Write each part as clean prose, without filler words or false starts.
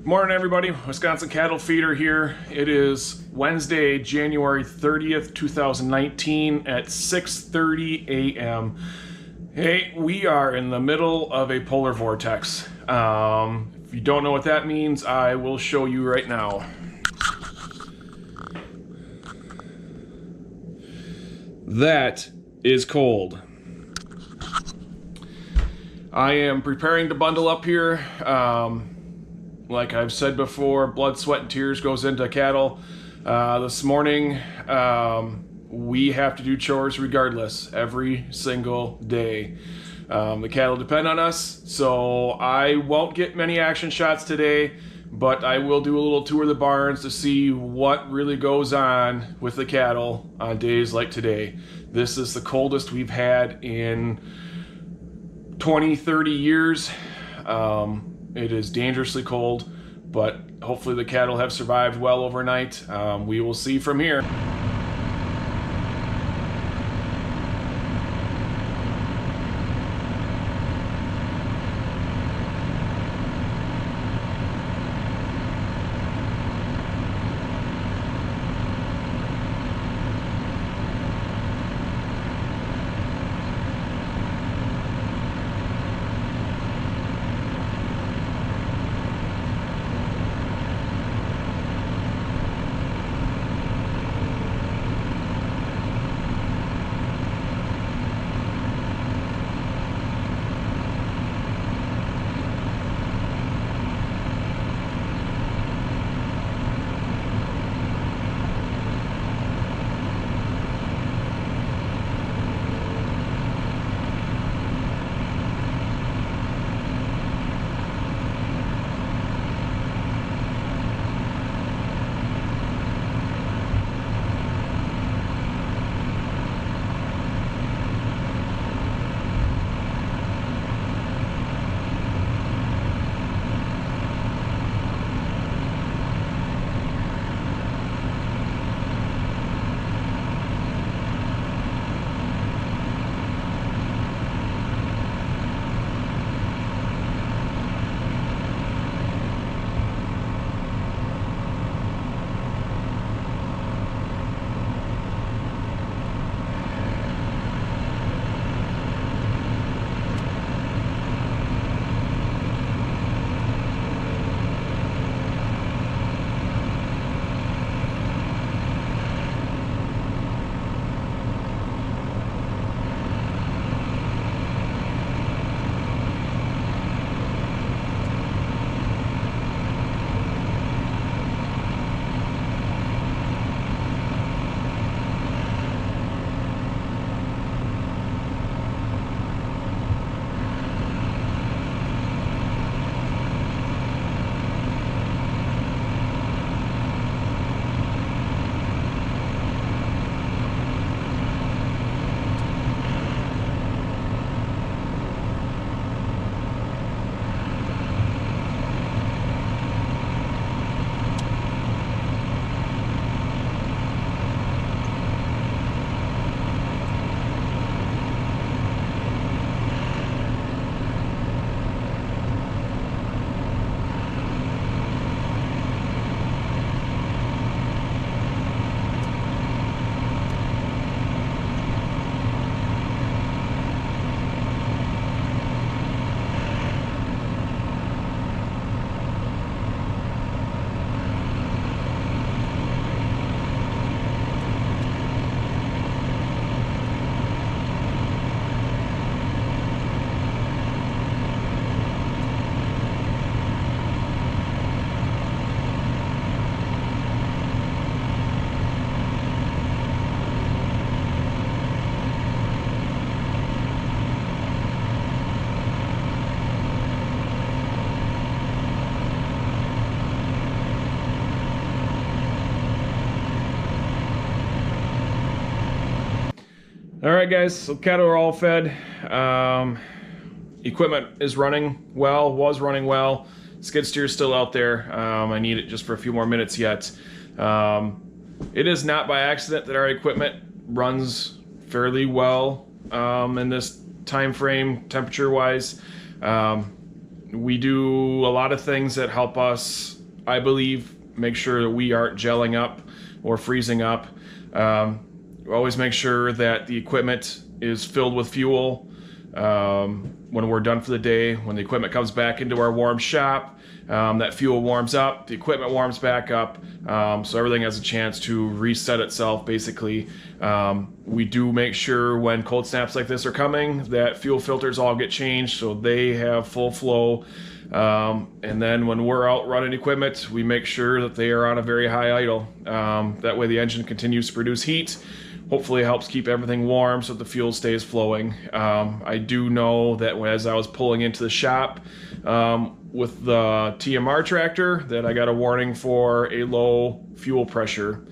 Morning everybody, Wisconsin Cattle Feeder here. It is Wednesday, January 30th, 2019 at 6:30 a.m. Hey, we are in the middle of a polar vortex. If you don't know what that means, I will show you right now. That is cold. I am preparing to bundle up here. Like I've said before, blood, sweat, and tears goes into cattle. This morning, we have to do chores regardless, every single day. The cattle depend on us, so I won't get many action shots today, but I will do a little tour of the barns to see what really goes on with the cattle on days like today. This is the coldest we've had in 20, 30 years. It is dangerously cold, but hopefully the cattle have survived well overnight. We will see from here. All right, guys, so cattle are all fed. Equipment is running well, was running well. Skid steer is still out there. I need it just for a few more minutes yet. It is not by accident that our equipment runs fairly well in this time frame, temperature-wise. We do a lot of things that help us, I believe, make sure that we aren't gelling up or freezing up. We always make sure that the equipment is filled with fuel when we're done for the day. When the equipment comes back into our warm shop, that fuel warms up, the equipment warms back up, so everything has a chance to reset itself, basically. We do make sure when cold snaps like this are coming that fuel filters all get changed so they have full flow. And then when we're out running equipment, we make sure that they are on a very high idle. That way the engine continues to produce heat. Hopefully it helps keep everything warm so that the fuel stays flowing. I do know that as I was pulling into the shop with the TMR tractor, that I got a warning for a low fuel pressure.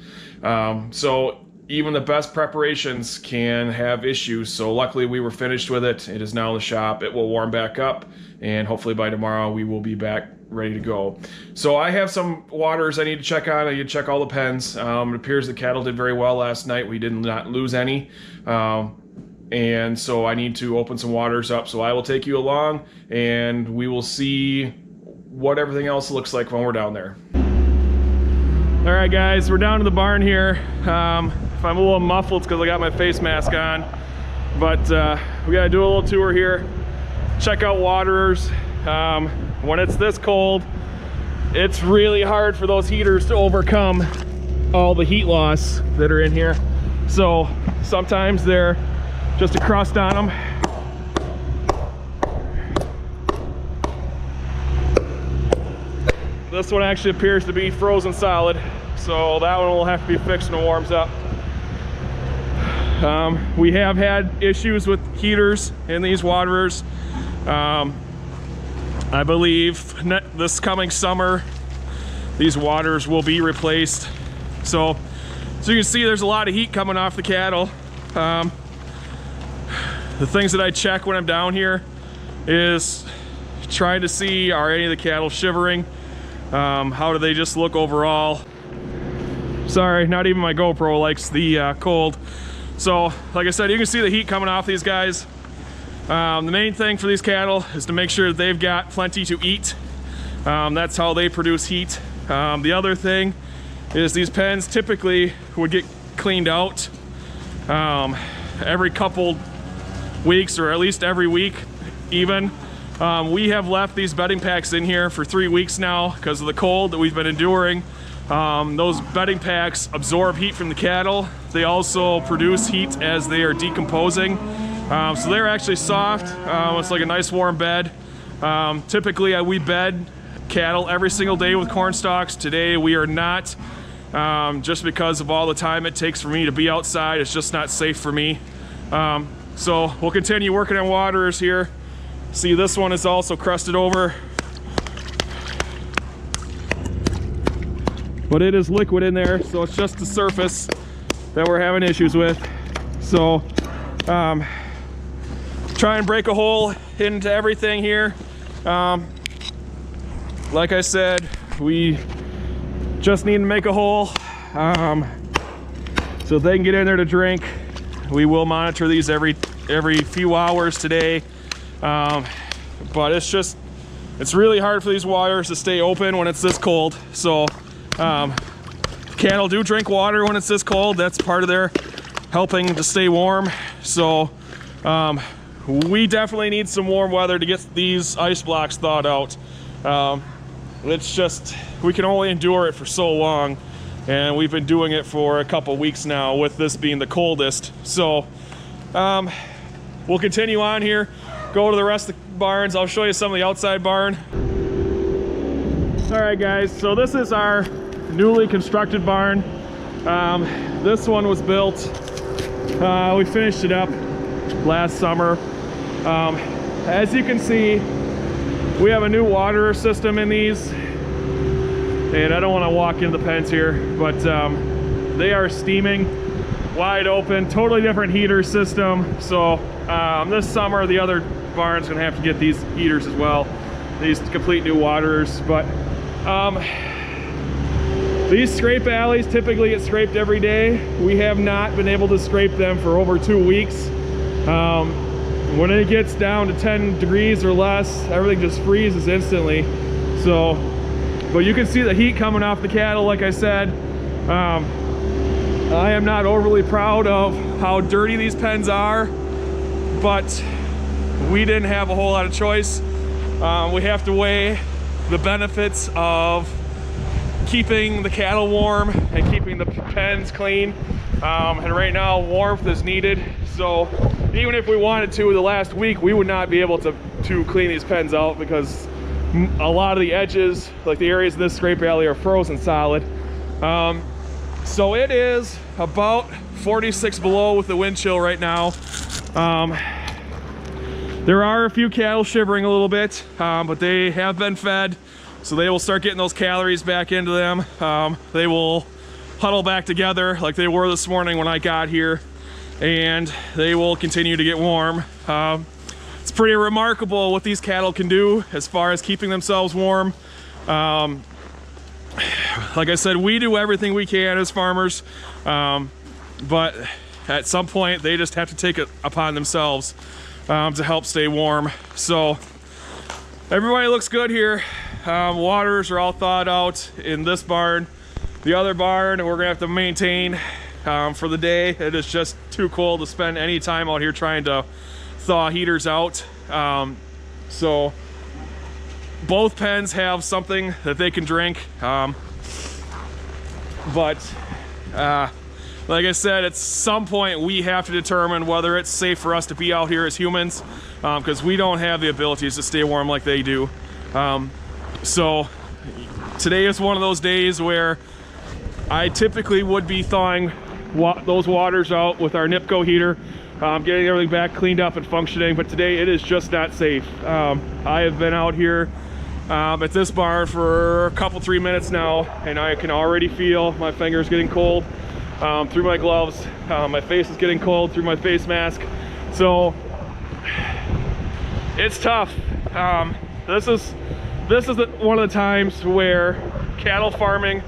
So even the best preparations can have issues. So luckily we were finished with it. It is now in the shop. It will warm back up, and hopefully by tomorrow we will be back ready to go. So I have some waters I need to check on. I need to check all the pens. It appears the cattle did very well last night. We did not lose any. And so I need to open some waters up. So I will take you along and we will see what everything else looks like when we're down there. All right, guys, we're down to the barn here. If I'm a little muffled, it's because I got my face mask on. But we gotta do a little tour here. Check out waterers. When it's this cold, it's really hard for those heaters to overcome all the heat loss that are in here. So sometimes they're just a crust on them. This one actually appears to be frozen solid, so that one will have to be fixed when it warms up. We have had issues with heaters in these waterers. I believe this coming summer these waters will be replaced. So you can see there's a lot of heat coming off the cattle. The things that I check when I'm down here is trying to see, are any of the cattle shivering? How do they just look overall? Sorry, not even my GoPro likes the cold. So like I said, you can see the heat coming off these guys. The main thing for these cattle is to make sure that they've got plenty to eat. That's how they produce heat. The other thing is these pens typically would get cleaned out every couple weeks, or at least every week even. We have left these bedding packs in here for 3 weeks now because of the cold that we've been enduring. Those bedding packs absorb heat from the cattle. They also produce heat as they are decomposing. So they're actually soft. It's like a nice warm bed. Typically we bed cattle every single day with corn stalks. Today we are not, just because of all the time it takes for me to be outside. It's just not safe for me. So we'll continue working on waterers here. See, this one is also crusted over, but it is liquid in there, so it's just the surface that we're having issues with. So try and break a hole into everything here. Like I said, we just need to make a hole so they can get in there to drink. We will monitor these every few hours today. But it's really hard for these waters to stay open when it's this cold. So cattle do drink water when it's this cold. That's part of their helping to stay warm. So we definitely need some warm weather to get these ice blocks thawed out. It's just, we can only endure it for so long, and we've been doing it for a couple weeks now, with this being the coldest. So we'll continue on here, go to the rest of the barns. I'll show you some of the outside barn. All right, guys, so this is our newly constructed barn. This one was built, we finished it up last summer. As you can see, we have a new water system in these, and I don't want to walk into the pens here, but they are steaming wide open, totally different heater system. So this summer the other barn's gonna have to get these heaters as well, these complete new waterers. But these scrape alleys typically get scraped every day. We have not been able to scrape them for over 2 weeks. when it gets down to 10 degrees or less, everything just freezes instantly. So, but you can see the heat coming off the cattle. Like I said, I am not overly proud of how dirty these pens are, but we didn't have a whole lot of choice. We have to weigh the benefits of keeping the cattle warm and keeping the pens clean. And right now warmth is needed. So even if we wanted to the last week, we would not be able to clean these pens out because a lot of the edges, like the areas in this scrape alley, are frozen solid. So it is about 46 below with the wind chill right now. There are a few cattle shivering a little bit, but they have been fed, so they will start getting those calories back into them. They will huddle back together like they were this morning when I got here, and they will continue to get warm. It's pretty remarkable what these cattle can do as far as keeping themselves warm. Like I said, we do everything we can as farmers, but at some point they just have to take it upon themselves to help stay warm. So everybody looks good here. Waters are all thawed out in this barn. The other barn we're gonna have to maintain for the day. It is just too cold to spend any time out here trying to thaw heaters out. So both pens have something that they can drink, but like I said, at some point we have to determine whether it's safe for us to be out here as humans, because we don't have the abilities to stay warm like they do. So today is one of those days where I typically would be thawing those waters out with our NIPCO heater, getting everything back cleaned up and functioning, but today it is just not safe. I have been out here at this barn for a couple, 3 minutes now, and I can already feel my fingers getting cold through my gloves. My face is getting cold through my face mask. So it's tough. This is one of the times where cattle farming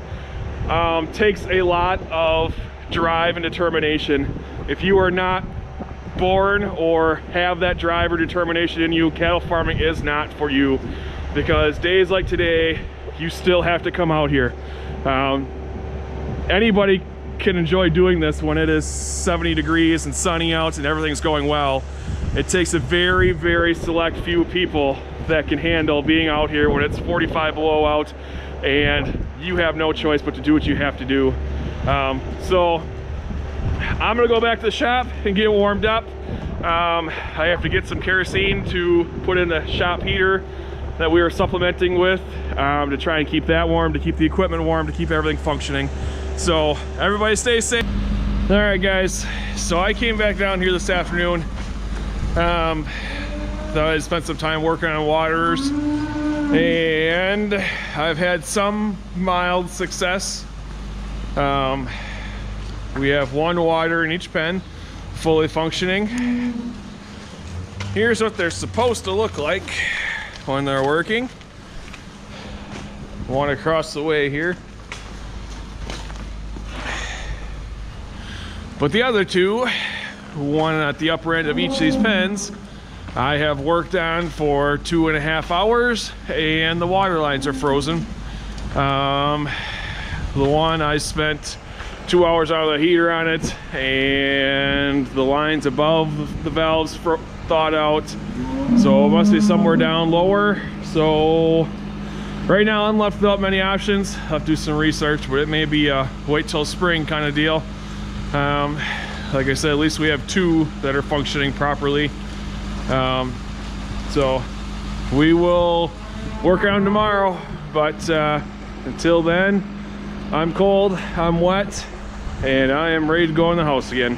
takes a lot of drive and determination. If you are not born or have that drive or determination in you, cattle farming is not for you, because days like today you still have to come out here. Anybody can enjoy doing this when it is 70 degrees and sunny out and everything's going well. It takes a very, very select few people that can handle being out here when it's 45 below out and you have no choice but to do what you have to do. So I'm gonna go back to the shop and get warmed up. I have to get some kerosene to put in the shop heater that we are supplementing with, to try and keep that warm, to keep the equipment warm, to keep everything functioning. So everybody stay safe. All right guys, so I came back down here this afternoon. Thought I'd spent some time working on waters, and I've had some mild success. We have one water in each pen, fully functioning. Here's what they're supposed to look like when they're working. One across the way here. But the other two, one at the upper end of each of these pens, I have worked on for 2.5 hours, and the water lines are frozen. The one I spent 2 hours out of the heater on it, and the lines above the valves thawed out, so it must be somewhere down lower. So right now I'm left without many options. I'll have to do some research, but it may be a wait till spring kind of deal. Like I said, at least we have two that are functioning properly. So we will work on tomorrow, but until then, I'm cold, I'm wet, and I am ready to go in the house again.